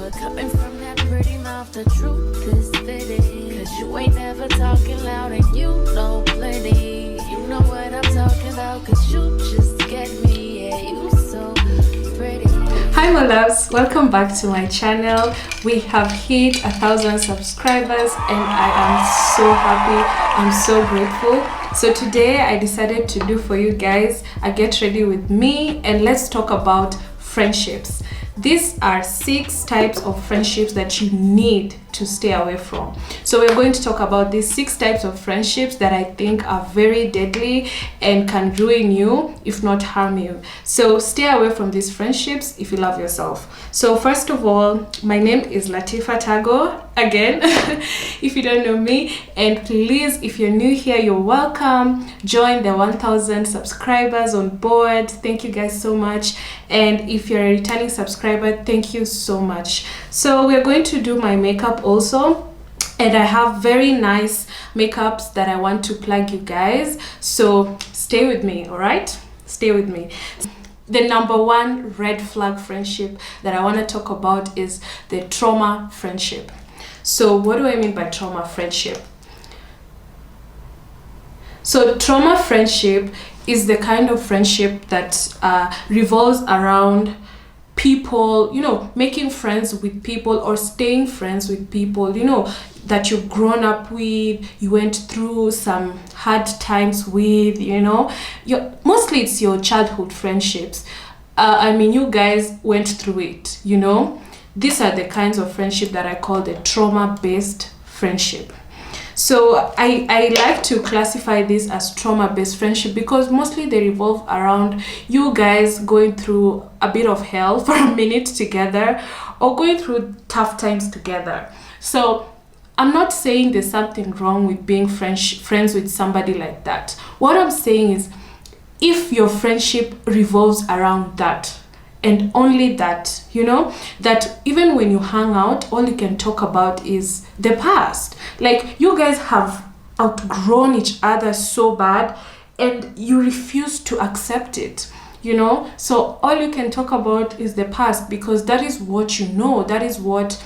But coming from that pretty mouth, the truth is fitting. Cause you ain't never talking loud and you know plenty. You know what I'm talking about, cause you just get me. Yeah, you so pretty. Hi my loves, welcome back to my channel. We have hit 1,000 subscribers and I am so happy. I'm so grateful. So today I decided to do for you guys a get ready with me and let's talk about friendships. These are 6 types of friendships that you need to stay away from. So we're going to talk about these 6 types of friendships that I think are very deadly and can ruin you, if not harm you. So stay away from these friendships if you love yourself. So first of all, my name is Latifah Tago, again, if you don't know me. And please, if you're new here, you're welcome. Join the 1,000 subscribers on board. Thank you guys so much. And if you're a returning subscriber, thank you so much. So we're going to do my makeup also, and I have very nice makeups that I want to plug you guys, so stay with me. All right, stay with me. The number 1 red flag friendship that I want to talk about is the trauma friendship. So what do I mean by trauma friendship? So trauma friendship is the kind of friendship that revolves around people, you know, making friends with people or staying friends with people, you know, that you've grown up with, you went through some hard times with, you know. Mostly it's your childhood friendships. I mean, you guys went through it, you know. These are the kinds of friendship that I call the trauma-based friendship. So I like to classify this as trauma-based friendship because mostly they revolve around you guys going through a bit of hell for a minute together or going through tough times together. So I'm not saying there's something wrong with being friends with somebody like that. What I'm saying is if your friendship revolves around that and only that, you know, that even when you hang out, all you can talk about is the past. Like, you guys have outgrown each other so bad and you refuse to accept it, you know. So all you can talk about is the past because that is what you know, that is what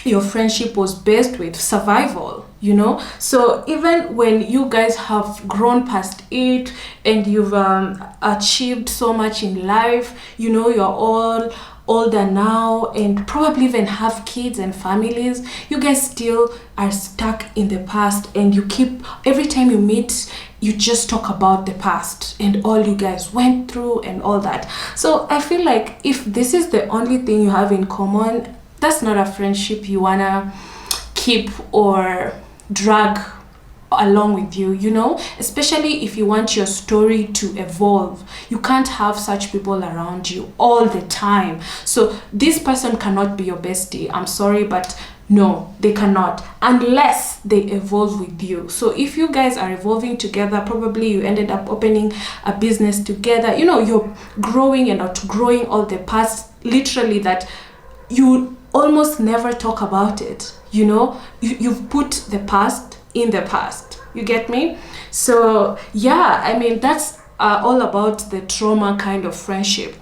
your friendship was based with, survival, you know. So even when you guys have grown past it and you've achieved so much in life, you know, you're all older now and probably even have kids and families, you guys still are stuck in the past and you keep, every time you meet, you just talk about the past and all you guys went through and all that. So I feel like if this is the only thing you have in common, that's not a friendship you wanna keep or drag along with you, you know, especially if you want your story to evolve. You can't have such people around you all the time. So this person cannot be your bestie. I'm sorry, but no, they cannot, unless they evolve with you. So if you guys are evolving together, probably you ended up opening a business together, you know, you're growing and outgrowing all the past, literally, that you almost never talk about it, you know. You've put the past in the past, you get me? So yeah, I mean, that's all about the trauma kind of friendship.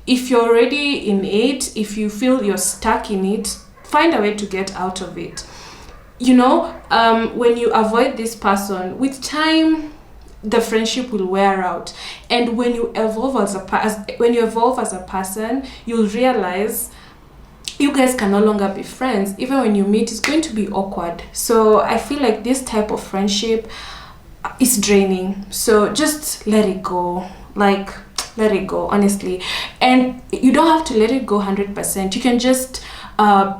If you're already in it, if you feel you're stuck in it, find a way to get out of it, you know. When you avoid this person, with time the friendship will wear out, and when you evolve as a person, you'll realize you guys can no longer be friends. Even when you meet, it's going to be awkward. So I feel like this type of friendship is draining. So just let it go. Like, let it go, honestly. And you don't have to let it go 100%. You can just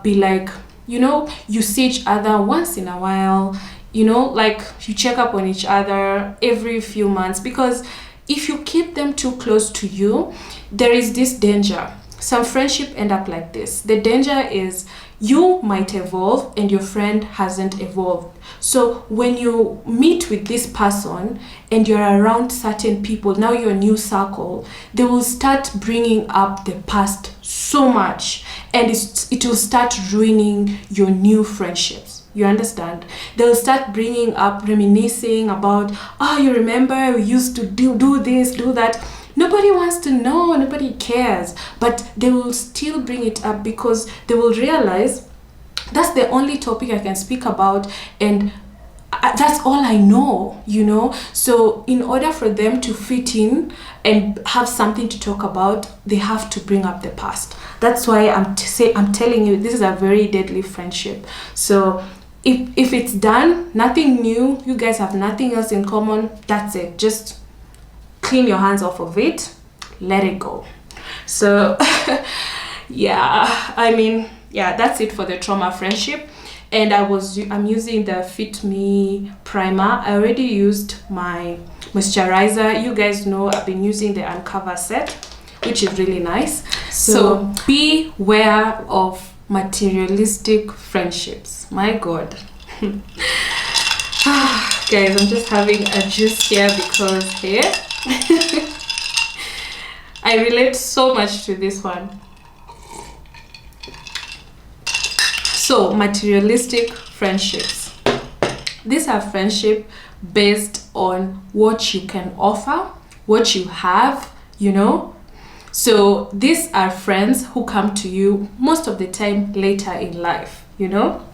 be like, you know, you see each other once in a while, you know, like you check up on each other every few months, because if you keep them too close to you, there is this danger. Some friendship end up like this. The danger is you might evolve and your friend hasn't evolved. So when you meet with this person and you're around certain people, now your new circle, they will start bringing up the past so much, and it will start ruining your new friendships. You understand? They'll start bringing up, reminiscing about, oh, you remember we used to do this, do that. nobody wants to know, nobody cares, but they will still bring it up because they will realize that's the only topic I can speak about, and that's all I know, you know. So in order for them to fit in and have something to talk about, they have to bring up the past. That's why I'm telling you, this is a very deadly friendship. So if it's done, nothing new, you guys have nothing else in common, that's it. Just clean your hands off of it, let it go. So yeah, I mean, yeah, that's it for the trauma friendship. And I'm using the Fit Me primer. I already used my moisturizer. You guys know I've been using the Uncover set, which is really nice. So beware of materialistic friendships. My God. Guys, I'm just having a juice here because here I relate so much to this one. So materialistic friendships, these are friendships based on what you can offer, what you have, you know. So these are friends who come to you most of the time later in life, you know.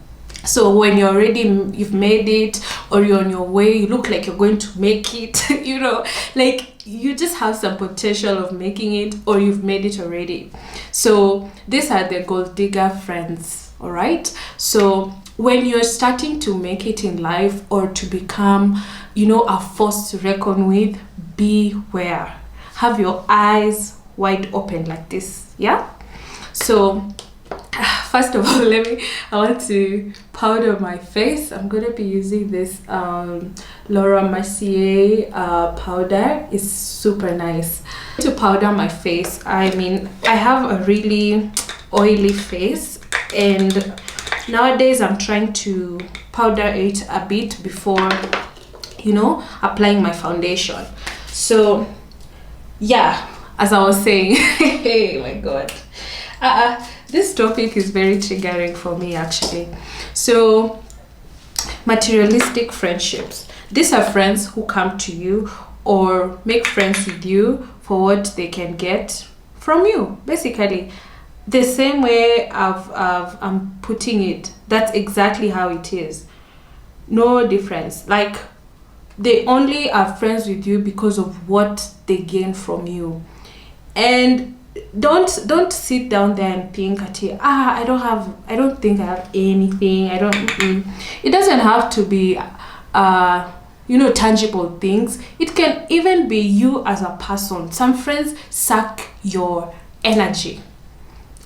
So when you've made it, or you're on your way, you look like you're going to make it, you know, like you just have some potential of making it, or you've made it already. So these are the gold digger friends. All right. So when you're starting to make it in life, or to become, you know, a force to reckon with, beware. Have your eyes wide open like this. Yeah. So first of all, I want to powder my face. I'm gonna be using this Laura Mercier powder. It's super nice. To powder my face, I mean, I have a really oily face, and nowadays I'm trying to powder it a bit before, you know, applying my foundation. So yeah, as I was saying, hey, my God, this topic is very triggering for me actually. So materialistic friendships, these are friends who come to you or make friends with you for what they can get from you, basically. The same way I'm putting it, that's exactly how it is. No difference. Like, they only are friends with you because of what they gain from you. And don't sit down there and think I don't think I have anything. It doesn't have to be you know, tangible things. It can even be you as a person. Some friends suck your energy.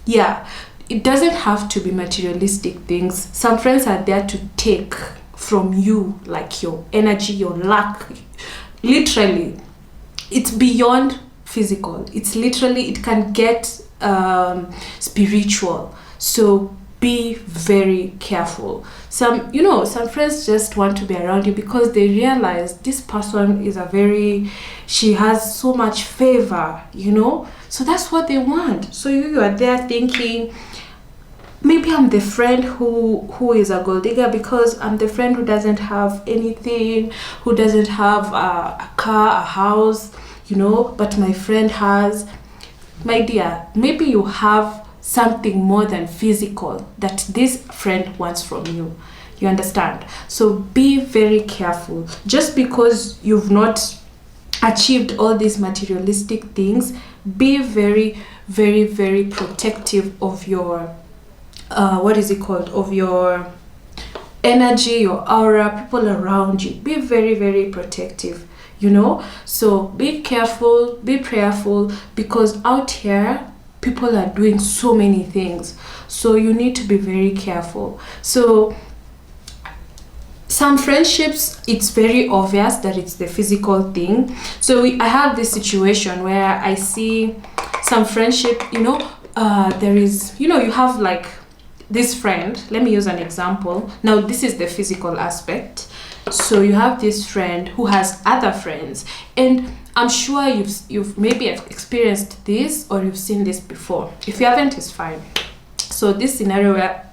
Yeah, it doesn't have to be materialistic things. Some friends are there to take from you, like your energy, your luck. Literally, it's beyond physical. It's literally, it can get spiritual. So be very careful. Some friends just want to be around you because they realize this person is she has so much favor, you know. So that's what they want. So you are there thinking, maybe I'm the friend who is a gold digger because I'm the friend who doesn't have anything, who doesn't have a car, a house, you know, but my friend has. My dear, maybe you have something more than physical that this friend wants from you. You understand? So be very careful. Just because you've not achieved all these materialistic things, be very, very, very protective of your of your energy, your aura, people around you. Be very, very protective, you know. So be careful, be prayerful, because out here people are doing so many things, so you need to be very careful. So some friendships, it's very obvious that it's the physical thing. So I have this situation where I see some friendship, you know, there is, you know, you have like this friend. Let me use an example. Now this is the physical aspect. So you have this friend who has other friends, and I'm sure you've maybe experienced this, or you've seen this before. If you haven't, it's fine. So this scenario where,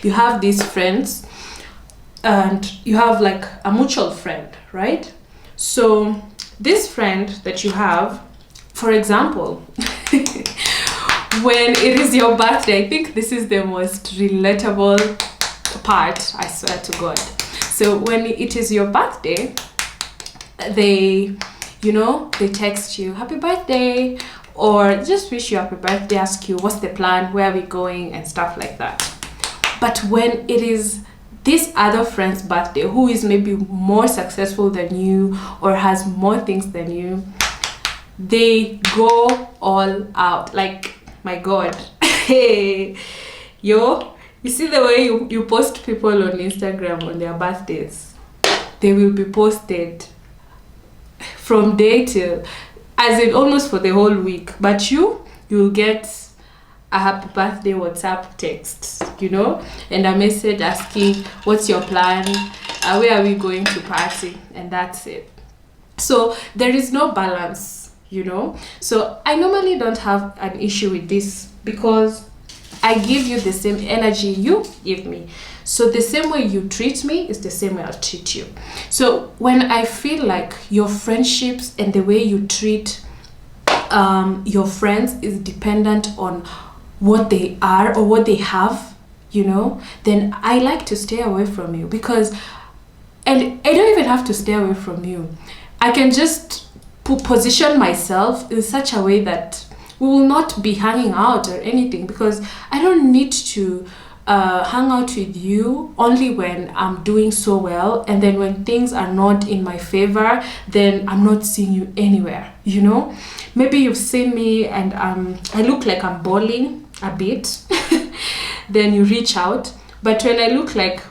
you have these friends and you have like a mutual friend, right? So this friend that you have, For example, when it is your birthday, I think this is the most relatable part, I swear to God. So when it is your birthday, they text you happy birthday, or just wish you happy birthday, ask you what's the plan, where are we going, and stuff like that. But when it is this other friend's birthday, who is maybe more successful than you or has more things than you, they go all out. Like, my God. Hey, yo, you see the way you post people on Instagram on their birthdays? They will be posted from day till, as in almost for the whole week. But you'll get a happy birthday WhatsApp text, and a message asking, what's your plan? Where are we going to party? And that's it. So there is no balance, So I normally don't have an issue with this because I give you the same energy you give me. So the same way you treat me is the same way I'll treat you. So when I feel like your friendships and the way you treat your friends is dependent on what they are or what they have, then I like to stay away from you, and I don't even have to stay away from you. I can just position myself in such a way that we will not be hanging out or anything, because I don't need to hang out with you only when I'm doing so well, and then when things are not in my favor, then I'm not seeing you anywhere. Maybe you've seen me and I look like I'm bawling a bit then you reach out. But when I look like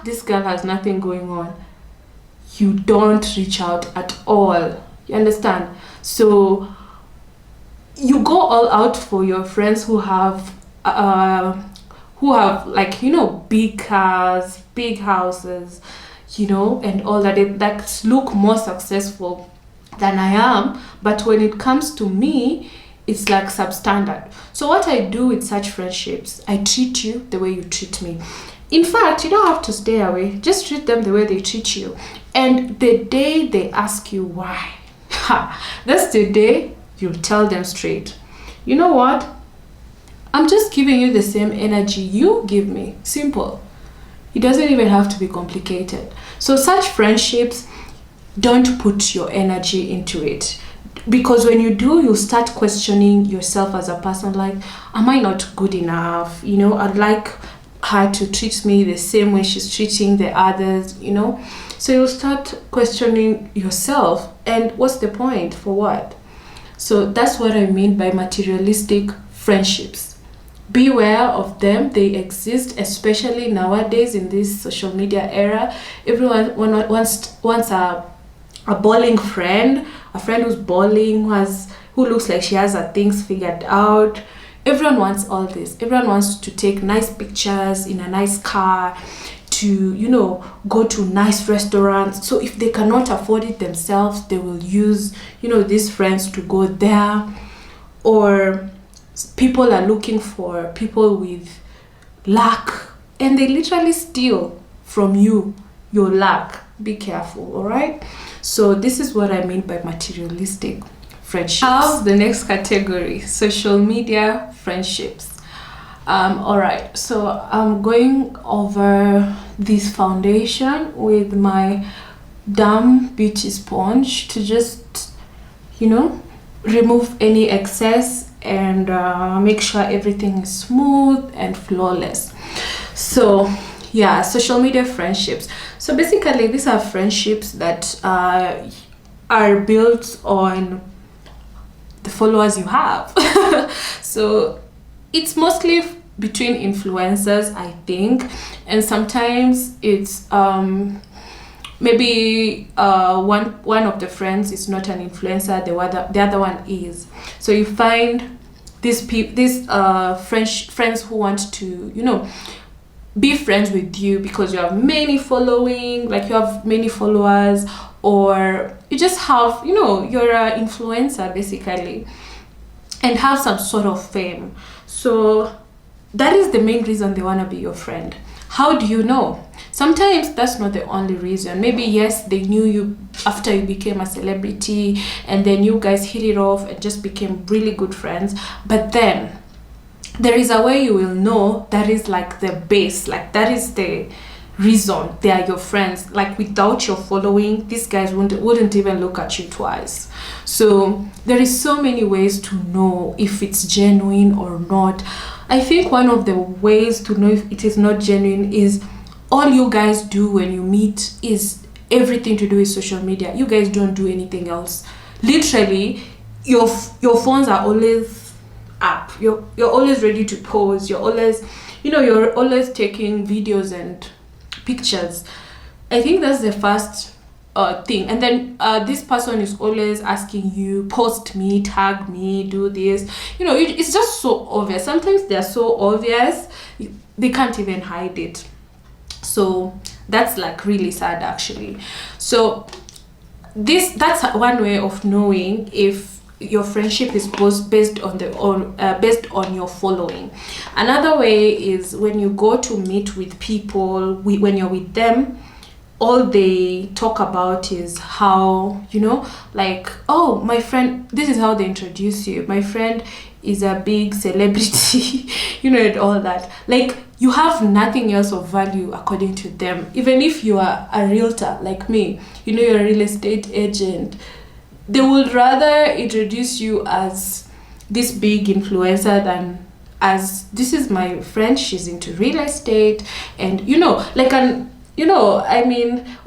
this girl has nothing going on, you don't reach out at all. You understand? So you go all out for your friends who have like, big cars, big houses, and all that look more successful than I am. But when it comes to me, it's like substandard. So what I do with such friendships, I treat you the way you treat me. In fact, you don't have to stay away. Just treat them the way they treat you. And the day they ask you why, that's the day you'll tell them straight, you know what? I'm just giving you the same energy you give me. Simple. It doesn't even have to be complicated. So such friendships, don't put your energy into it. Because when you do, you start questioning yourself as a person. Like, am I not good enough? I'd like her to treat me the same way she's treating the others, So you'll start questioning yourself. And what's the point? For what? So that's what I mean by materialistic friendships. Beware of them. They exist, especially nowadays in this social media era. Everyone wants a bowling friend, a friend who's bowling, who looks like she has her things figured out. Everyone wants all this. Everyone wants to take nice pictures in a nice car, to go to nice restaurants. So if they cannot afford it themselves, they will use these friends to go there. Or people are looking for people with luck, and they literally steal from you your luck. Be careful, all right? So this is what I mean by materialistic friendships. Now the next category, social media friendships. All right, so I'm going over this foundation with my damn beauty sponge to just remove any excess and make sure everything is smooth and flawless. So yeah, social media friendships. So basically these are friendships that are built on the followers you have. So it's mostly between influencers, I think, and sometimes it's maybe one of the friends is not an influencer, the other one is. So you find these friends who want to be friends with you because you have many following, like you have many followers, or you just have you're an influencer basically and have some sort of fame. So that is the main reason they want to be your friend. How do you know? sometimes that's not the only reason. Maybe yes, they knew you after you became a celebrity, and then you guys hit it off and just became really good friends. But then there is a way you will know that is like the base, like that is the reason they are your friends. Like without your following, these guys wouldn't even look at you twice. So there is so many ways to know if it's genuine or not. I think one of the ways to know if it is not genuine is all you guys do when you meet is everything to do with social media. You guys don't do anything else. Literally, your phones are always up. You're always ready to pose. You're always taking videos and pictures. I think that's the first thing. And then this person is always asking you, post me, tag me, do this. It's just so obvious. Sometimes they're so obvious they can't even hide it. So that's like really sad actually. So that's one way of knowing if your friendship is based on your following. Another way is when you go to meet with people, when you're with them, all they talk about is how, like, oh, my friend, this is how they introduce you. My friend is a big celebrity, and all that. Like, you have nothing else of value according to them. Even if you are a realtor like me, you're a real estate agent, they would rather introduce you as this big influencer than as, this is my friend, she's into real estate. And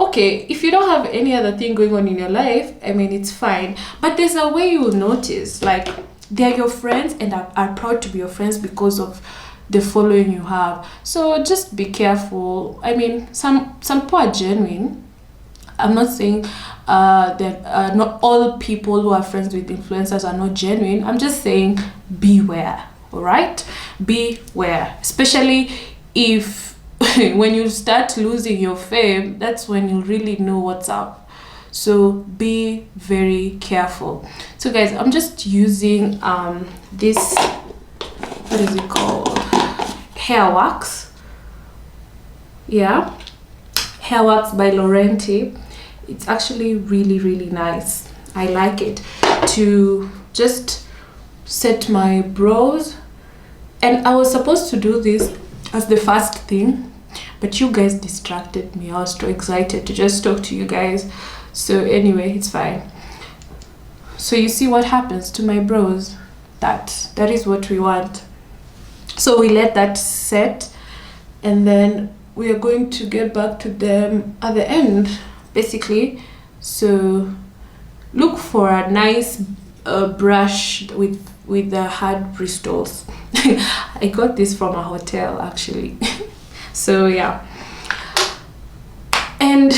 okay, if you don't have any other thing going on in your life, it's fine. But there's a way you will notice, like, they're your friends and are proud to be your friends because of the following you have. So just be careful. Some people are genuine. I'm not saying that not all people who are friends with influencers are not genuine. I'm just saying beware, all right? Beware, especially if when you start losing your fame, that's when you really know what's up. So be very careful. So guys, I'm just using this, what is it called? Hair wax. Yeah, hair wax by Laurenti. It's actually really, really nice. I like it to just set my brows. And I was supposed to do this as the first thing, but you guys distracted me. I was too excited to just talk to you guys. So anyway, it's fine. So you see what happens to my brows? That is what we want. So we let that set, and then we are going to get back to them at the end, basically. So look for a nice brush with the hard bristles. I got this from a hotel actually. So yeah. And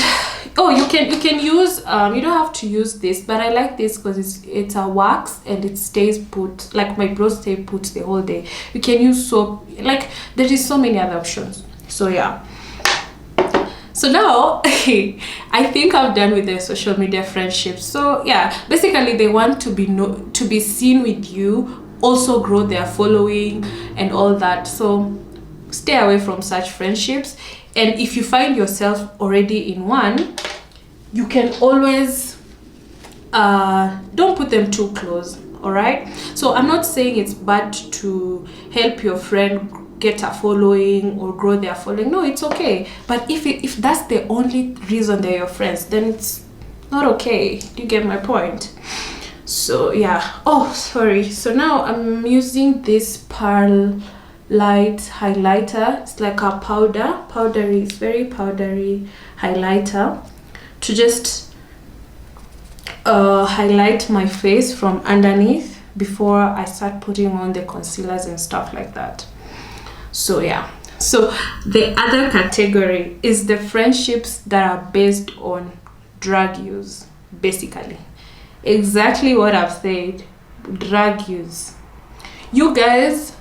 you can use you don't have to use this, but I like this because it's a wax and it stays put, like my brows stay put the whole day. You can use soap, like there is so many other options. So yeah. So now I think I'm done with the social media friendships. So yeah, basically they want to be seen with you, also grow their following and all that. So stay away from such friendships. And if you find yourself already in one, you can always don't put them too close. All right. So I'm not saying it's bad to help your friend get a following or grow their following. No, it's okay. But if that's the only reason they're your friends, then it's not okay. Do you get my point? So yeah. Oh, sorry. So now I'm using this Pearl Light highlighter. It's like a powdery, it's very powdery highlighter to just highlight my face from underneath before I start putting on the concealers and stuff like that. So yeah. So the other category is the friendships that are based on drug use, basically. Exactly what I've said, drug use. You guys,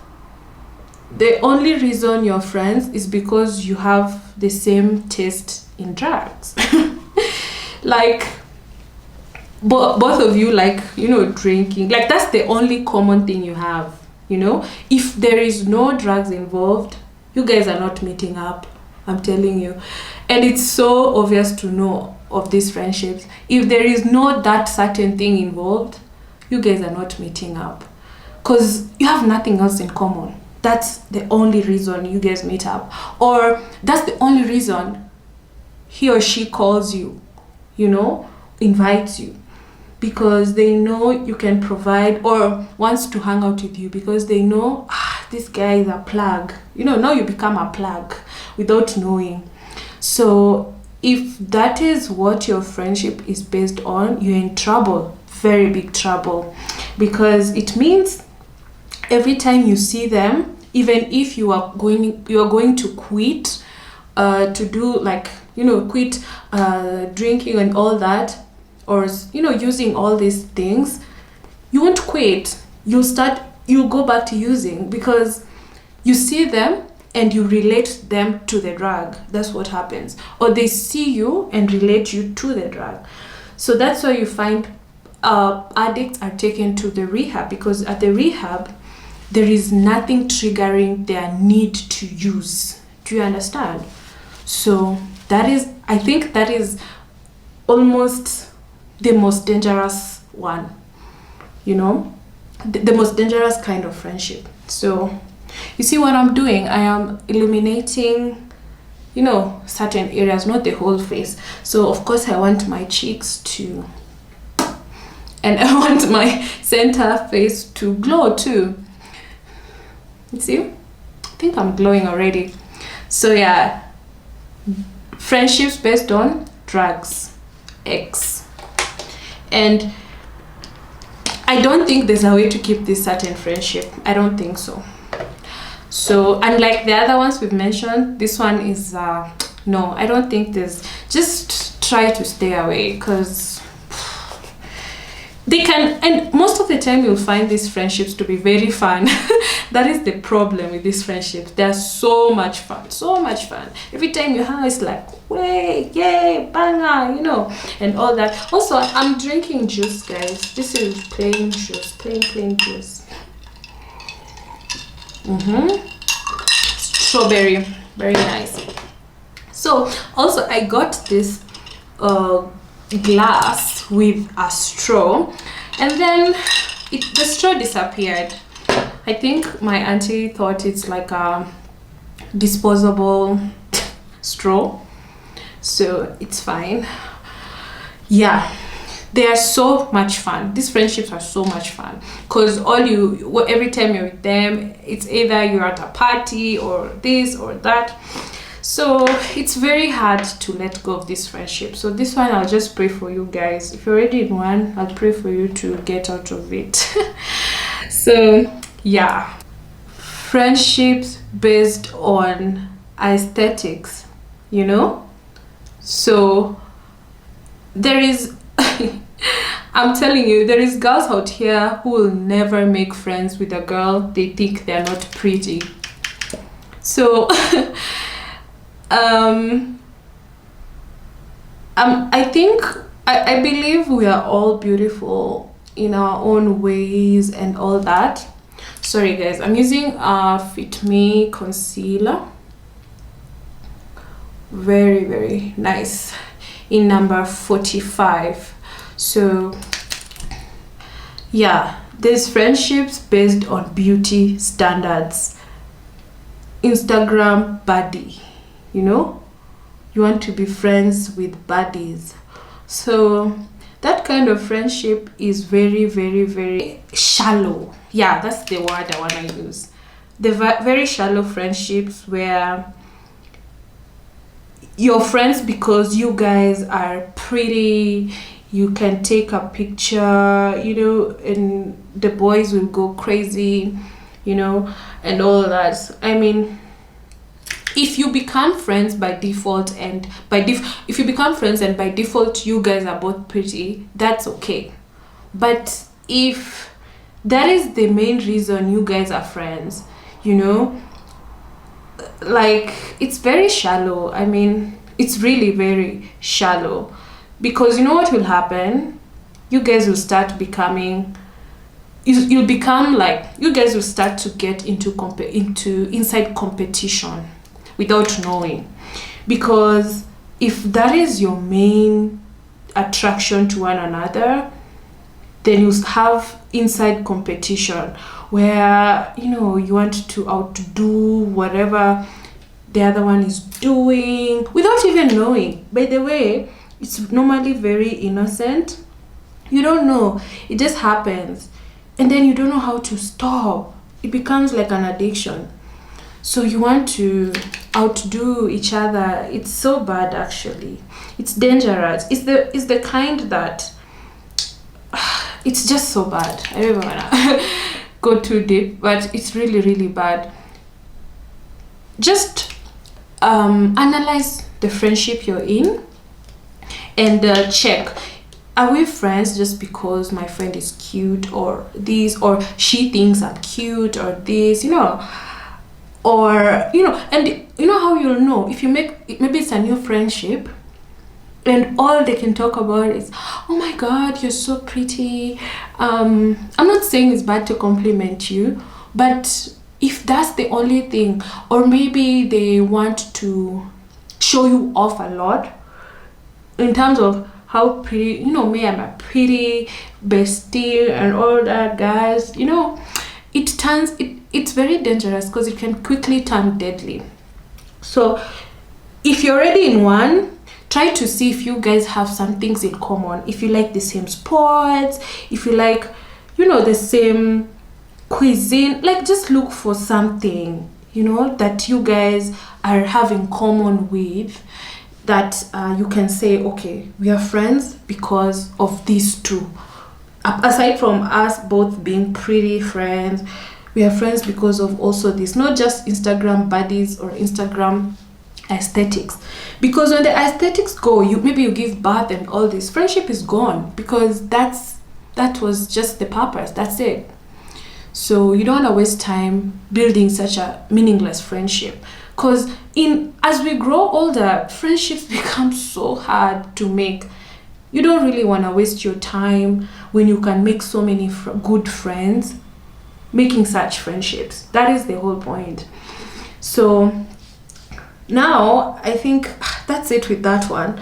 the only reason you're friends is because you have the same taste in drugs. Like both of you like, drinking. Like that's the only common thing you have. If there is no drugs involved, you guys are not meeting up I'm telling you. And it's so obvious to know of these friendships. If there is no that certain thing involved, you guys are not meeting up. Because you have nothing else in common. That's the only reason you guys meet up. Or that's the only reason he or she calls you, invites you. Because they know you can provide, or wants to hang out with you because they know, this guy is a plug. Now you become a plug without knowing. So if that is what your friendship is based on, you're in trouble, very big trouble. Because it means every time you see them, even if you are going to quit to do quit drinking and all that, or using all these things, you won't quit. You'll go back to using, because you see them and you relate them to the drug. That's what happens. Or they see you and relate you to the drug. So that's why you find addicts are taken to the rehab, because at the rehab there is nothing triggering their need to use. Do you understand? So I think that is almost the most dangerous one, the most dangerous kind of friendship. So you see what I'm doing? I am illuminating, certain areas, not the whole face. So of course I want my cheeks to, and I want my center face to glow too. You see? I think I'm glowing already. So yeah, friendships based on drugs, X. And I don't think there's a way to keep this certain friendship. I don't think so. So unlike the other ones we've mentioned, this one is no, I don't think there's, just try to stay away, because they can, and most of the time you'll find these friendships to be very fun. That is the problem with these friendships. They're so much fun, so much fun. Every time you hang, it's like, way, yay, banger, and all that. Also, I'm drinking juice, guys. This is plain juice, plain juice. Strawberry, very nice. So also I got this glass with a straw, and then the straw disappeared. I think my auntie thought it's like a disposable straw, so it's fine. Yeah, they are so much fun. These friendships are so much fun, because every time you're with them, it's either you're at a party or this or that. So it's very hard to let go of this friendship. So this one, I'll just pray for you guys. If you're already in one, I'll pray for you to get out of it. So yeah, friendships based on aesthetics, so there is I'm telling you, there is girls out here who will never make friends with a girl they think they're not pretty. So I believe we are all beautiful in our own ways and all that. Sorry guys, I'm using Fit Me concealer, very, very nice, in number 45. So yeah, there's friendships based on beauty standards, Instagram baddie, you want to be friends with baddies. So that kind of friendship is very, very, very shallow. Yeah, that's the word I want to use. The very shallow friendships where you're friends because you guys are pretty, you can take a picture, and the boys will go crazy, and all that. I mean, if you become friends by default, and if you become friends and by default you guys are both pretty, that's okay. But if that is the main reason you guys are friends, like, it's very shallow. I mean, it's really very shallow, because what will happen? You guys will start becoming, you'll become like, you guys will start to get into inside competition, without knowing. Because if that is your main attraction to one another, then you have inside competition where, you know, you want to outdo whatever the other one is doing without even knowing. By the way, it's normally very innocent. You don't know, it just happens, and then you don't know how to stop. It becomes like an addiction. So you want to outdo each other. It's so bad, actually. It's dangerous. It's the kind that it's just so bad. I don't even wanna go too deep, but it's really, really bad. Just analyze the friendship you're in and check, are we friends just because my friend is cute or this, or she thinks I'm cute or this, you know, or, you know, and you know how you'll know if you make, maybe it's a new friendship and all they can talk about is, oh my god, you're so pretty. I'm not saying it's bad to compliment you, but if that's the only thing, or maybe they want to show you off a lot in terms of how pretty, you know, me, I'm a pretty bestie and all that, guys, you know, it's very dangerous because it can quickly turn deadly. So if you're already in one, try to see if you guys have some things in common. If you like the same sports, if you like, you know, the same cuisine, like just look for something, you know, that you guys are having common with, that you can say, okay, we are friends because of these two. Aside from us both being pretty friends, we are friends because of also this, not just Instagram buddies or Instagram aesthetics. Because when the aesthetics go, maybe you give birth and all this, friendship is gone, because that was just the purpose, that's it. So you don't want to waste time building such a meaningless friendship, because as we grow older, friendships become so hard to make. You don't really want to waste your time when you can make so many good friends making such friendships. That is the whole point. So now I think that's it with that one.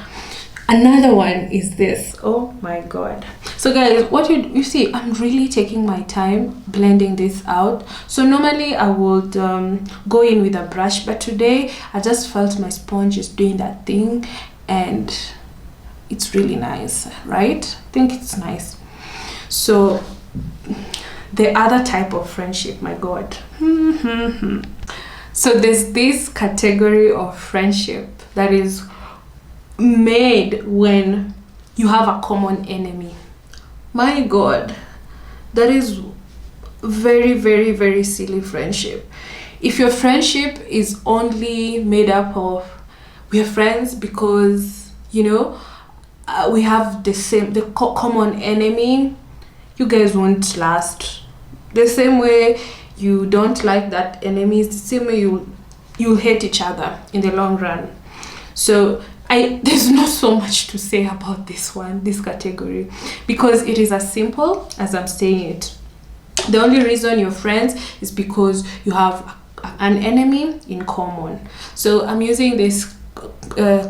Another one is this. Oh my god. So guys, what you see, I'm really taking my time blending this out. So normally I would go in with a brush, but today I just felt my sponge is doing that thing, and it's really nice, right? I think it's nice. So the other type of friendship, my god. So there's this category of friendship that is made when you have a common enemy. My god, that is very, very, very silly friendship. If your friendship is only made up of, we are friends because, you know, we have the common enemy, you guys won't last. The same way you don't like that enemy is the same way you'll hate each other in the long run. So there's not so much to say about this category, because it is as simple as I'm saying it. The only reason you're friends is because you have an enemy in common. So I'm using this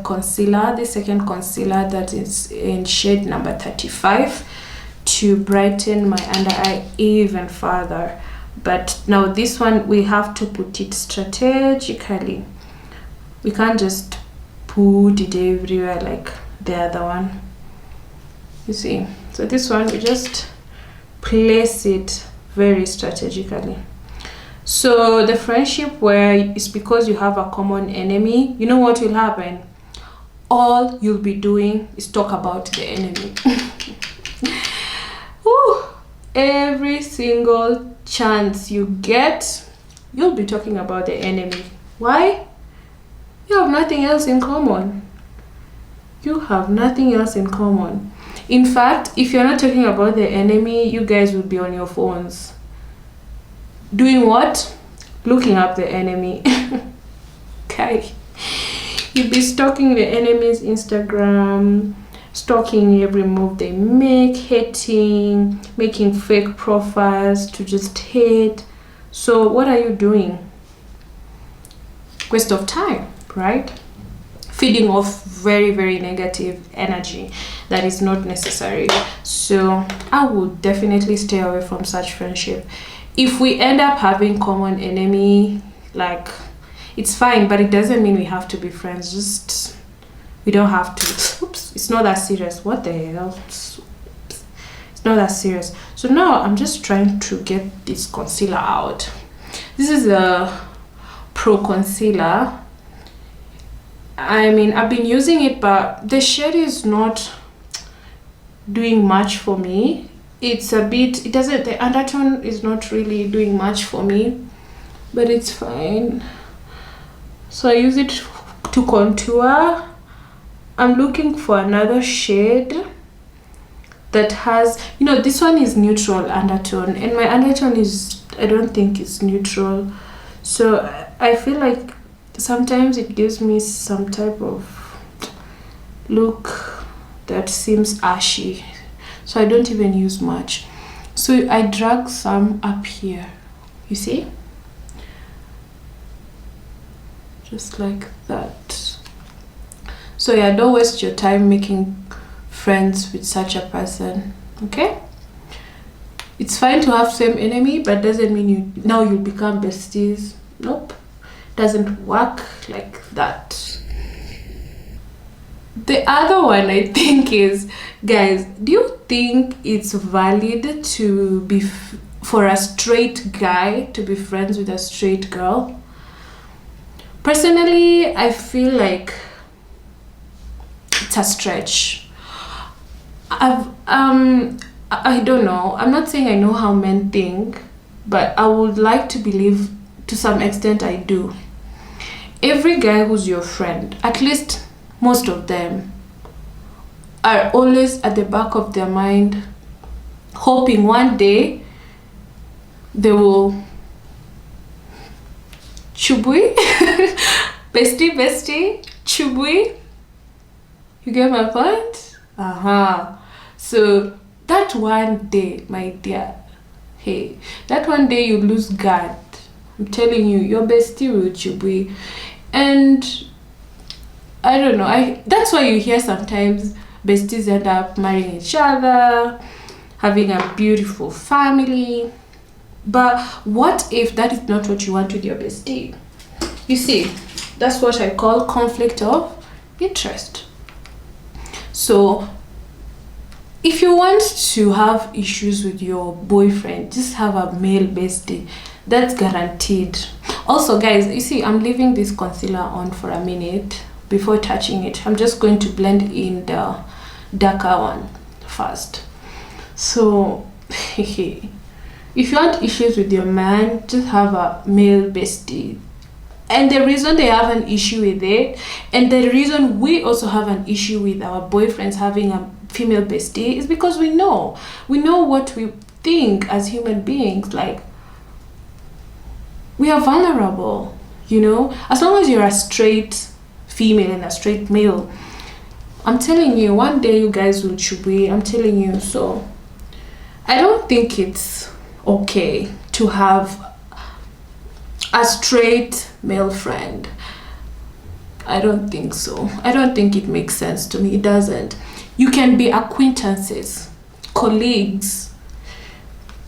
concealer, the second concealer that is in shade number 35, to brighten my under eye even further. But now this one, we have to put it strategically. We can't just put it everywhere like the other one, you see. So this one, we just place it very strategically. So the friendship where it's because you have a common enemy, you know what will happen? All you'll be doing is talk about the enemy. Woo! Every single chance you get, you'll be talking about the enemy. Why? You have nothing else in common. You have nothing else in common. In fact, if you're not talking about the enemy, you guys will be on your phones. Doing what? Looking up the enemy. Okay. You'll be stalking the enemy's Instagram, stalking every move they make, hating, making fake profiles to just hate. So what are you doing? waste of time, right? Feeding off very, very negative energy that is not necessary. So I would definitely stay away from such friendship. If we end up having common enemy, like, it's fine, but it doesn't mean we have to be friends. Just, we don't have to. Oops, it's not that serious. What the hell? It's not that serious. So now I'm just trying to get this concealer out. This is a Pro concealer. I mean, I've been using it, but the shade is not doing much for me. It's a bit, it doesn't, the undertone is not really doing much for me, but it's fine. So I use it to contour. I'm looking for another shade that has, you know, this one is neutral undertone, and my undertone is, I don't think it's neutral. So I feel like sometimes it gives me some type of look that seems ashy, so I don't even use much. So I drag some up here, you see, just like that. So yeah, don't waste your time making friends with such a person, okay? It's fine to have same enemy, but doesn't mean you become besties. Nope, doesn't work like that. The other one I think is, guys, do you think it's valid to be for a straight guy to be friends with a straight girl? Personally, I feel like it's a stretch. I don't know, I'm not saying I know how men think, but I would like to believe to some extent I do. Every guy who's your friend, at least most of them, are always at the back of their mind hoping one day they will chubui bestie chubui. You get my point? So that one day, my dear, hey, that one day you lose guard, I'm telling you, your bestie will chubui. And I don't know, that's why you hear sometimes besties end up marrying each other, having a beautiful family. But what if that is not what you want with your bestie? You see, that's what I call conflict of interest. So if you want to have issues with your boyfriend, just have a male bestie. That's guaranteed. Also, guys, you see, I'm leaving this concealer on for a minute before touching it. I'm just going to blend in the darker one first. So if you want issues with your man, just have a male bestie. And the reason they have an issue with it, and the reason we also have an issue with our boyfriends having a female bestie, is because we know what we think as human beings. Like, we are vulnerable, you know. As long as you're a straight female and a straight male, I'm telling you, one day you guys will chubby, I'm telling you. So I don't think it's okay to have a straight male friend. I don't think so. I don't think it makes sense to me. It doesn't. You can be acquaintances, colleagues,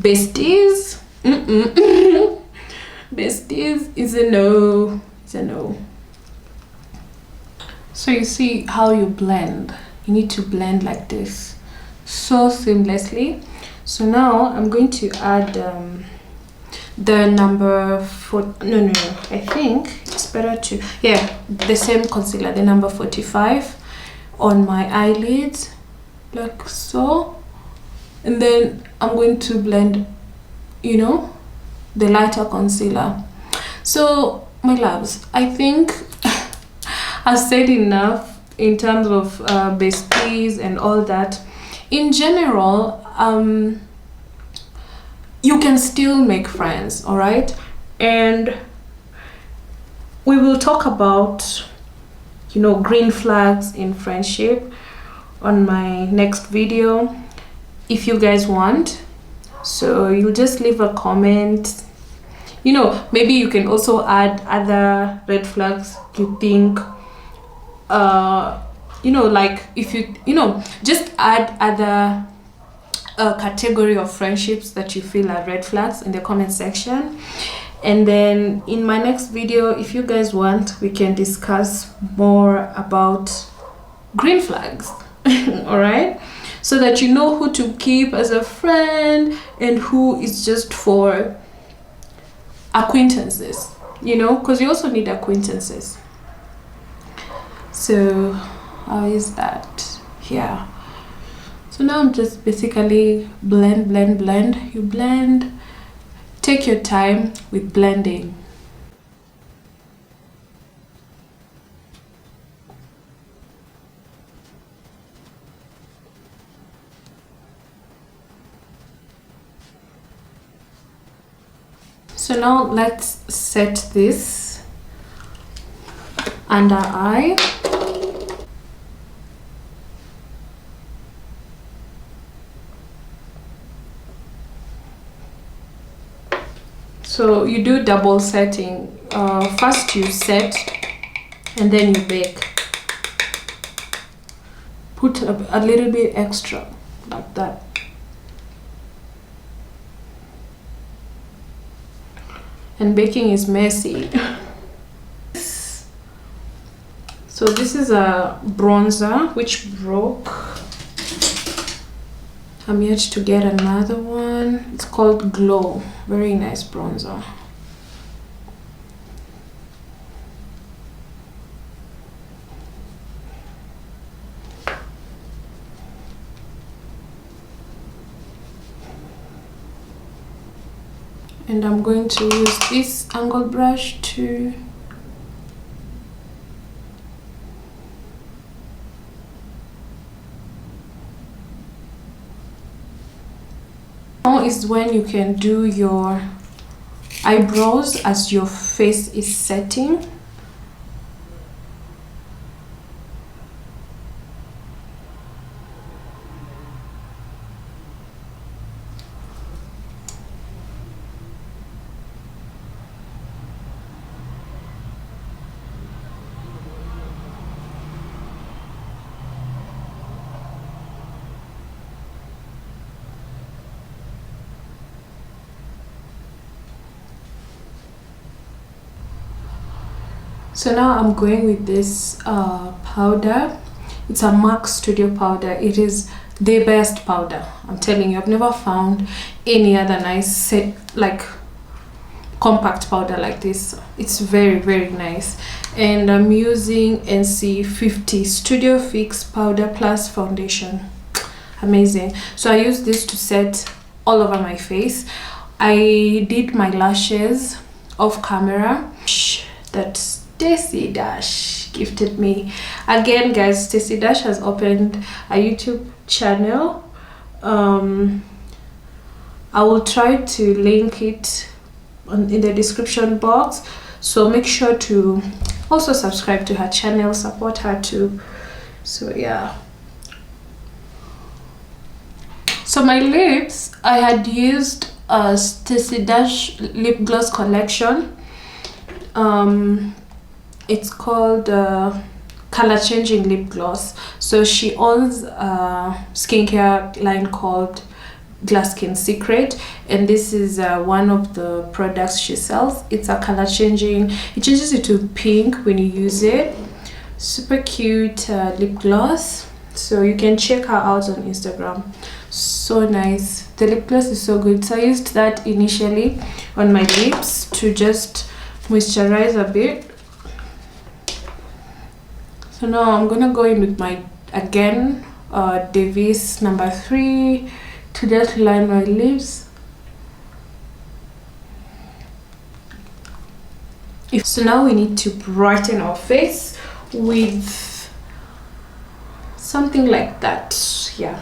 besties. Besties is a no. It's a no. So you see how you blend. You need to blend like this, so seamlessly. So now I'm going to add the number 4. No. I think it's better to, yeah, the same concealer, the number 45, on my eyelids, like so. And then I'm going to blend, you know, the lighter concealer. So my loves, I think I've said enough in terms of besties and all that. In general, you can still make friends, all right? And we will talk about, you know, green flags in friendship on my next video if you guys want. So you'll just leave a comment you know, maybe you can also add other red flags you think, you know, like if you know, just add other category of friendships that you feel are red flags in the comment section. And then in my next video, if you guys want, we can discuss more about green flags. All right, so that you know who to keep as a friend and who is just for acquaintances, you know, because you also need acquaintances. So how is that? Yeah, so now I'm just basically blend. You blend, take your time with blending. So now let's set this under eye. So you do double setting. First you set and then you bake. Put a little bit extra like that. And baking is messy. So this is a bronzer which broke. I'm yet to get another one. It's called Glow. Very nice bronzer. And I'm going to use this angle brush to now is when you can do your eyebrows as your face is setting. So now I'm going with this powder. It's a MAC Studio powder. It is the best powder. I'm telling you, I've never found any other nice set, like compact powder like this. It's very, very nice. And I'm using NC50 Studio Fix powder plus foundation. Amazing. So I use this to set all over my face. I did my lashes off camera. That's Stacy Dash gifted me. Again guys, Stacy Dash has opened a YouTube channel. I will try to link it in the description box, so make sure to also subscribe to her channel, support her too. So yeah, so my lips, I had used a Stacy Dash lip gloss collection. It's called color changing lip gloss. So she owns a skincare line called Glass Skin Secret, and this is one of the products she sells. It's a color changing, it changes it to pink when you use it. Super cute lip gloss. So you can check her out on Instagram. So nice. The lip gloss is so good. So I used that initially on my lips to just moisturize a bit. So now I'm gonna go in with my, again, Davis number 3 to just line my lips. So now we need to brighten our face with something like that. Yeah,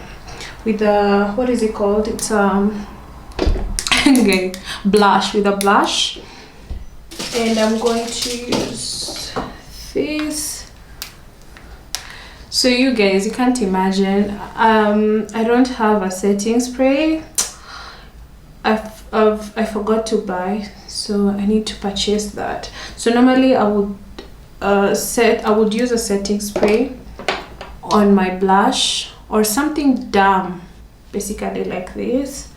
with a, what is it called? It's okay, blush, with a blush. And I'm going to use this. So you guys, you can't imagine, I don't have a setting spray. I forgot to buy, so I need to purchase that. So normally I would use a setting spray on my blush or something damp, basically like this,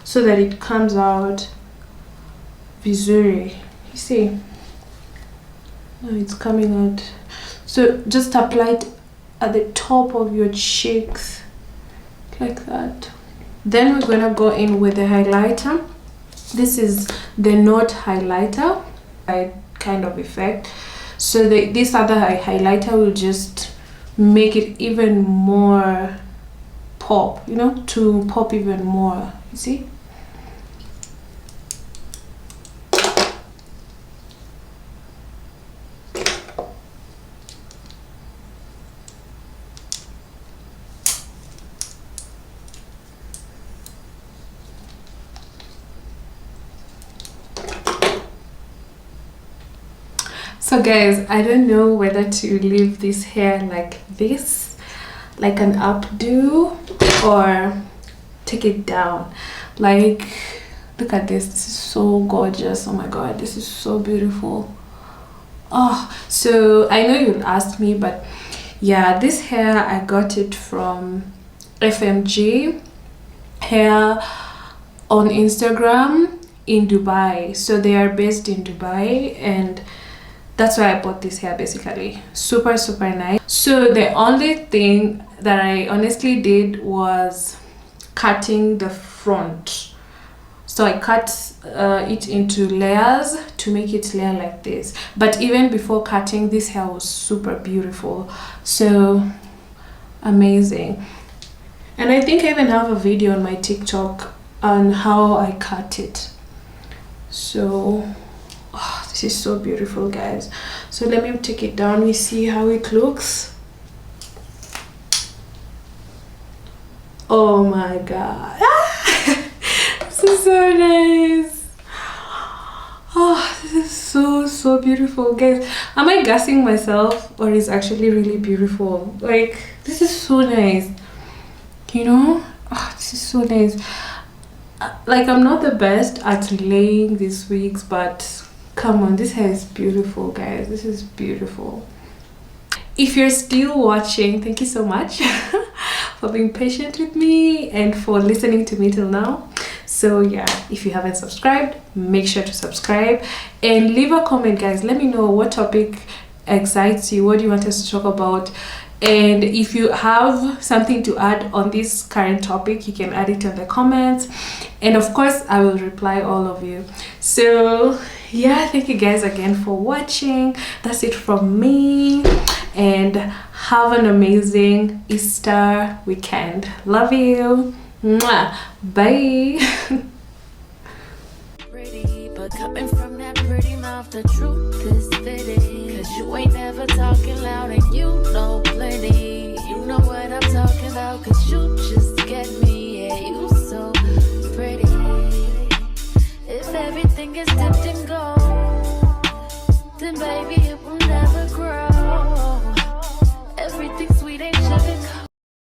so that it comes out visually. You see, now it's coming out. So just apply it at the top of your cheeks like that. Then we're gonna go in with the highlighter. This is the Note highlighter kind of effect. So this other highlighter will just make it even more pop, you know, to pop even more. You see? So guys, I don't know whether to leave this hair like this, like an updo, or take it down. Like, look at this. This is so gorgeous. Oh my god, this is so beautiful. Oh, so I know you'll ask me, but yeah, this hair I got it from FMG hair on Instagram in Dubai. So they are based in Dubai, and that's why I bought this hair. Basically super nice. So the only thing that I honestly did was cutting the front. So I cut it into layers to make it layer like this. But even before cutting, this hair was super beautiful, so amazing. And I think I even have a video on my TikTok on how I cut it. So oh, this is so beautiful, guys. So let me take it down. We see how it looks. Oh my god. This is so nice. Oh, this is so beautiful, guys. Am I gassing myself, or is actually really beautiful? Like, this is so nice, you know. Oh, this is so nice. Like, I'm not the best at laying these wigs, but come on, this hair is beautiful, guys. This is beautiful. If you're still watching, thank you so much for being patient with me and for listening to me till now. So yeah, if you haven't subscribed, make sure to subscribe and leave a comment, guys. Let me know what topic excites you, what do you want us to talk about, and if you have something to add on this current topic, you can add it in the comments, and of course I will reply all of you. So yeah, thank you guys again for watching. That's it from me, and have an amazing Easter weekend. Love you. Mwah. Bye. Pretty, but coming from that pretty mouth, the truth is fitting. Cause you ain't never talking loud, and you know plenty. You know what I'm talking about, cause you just get me. Yeah, you so pretty. If everything is different.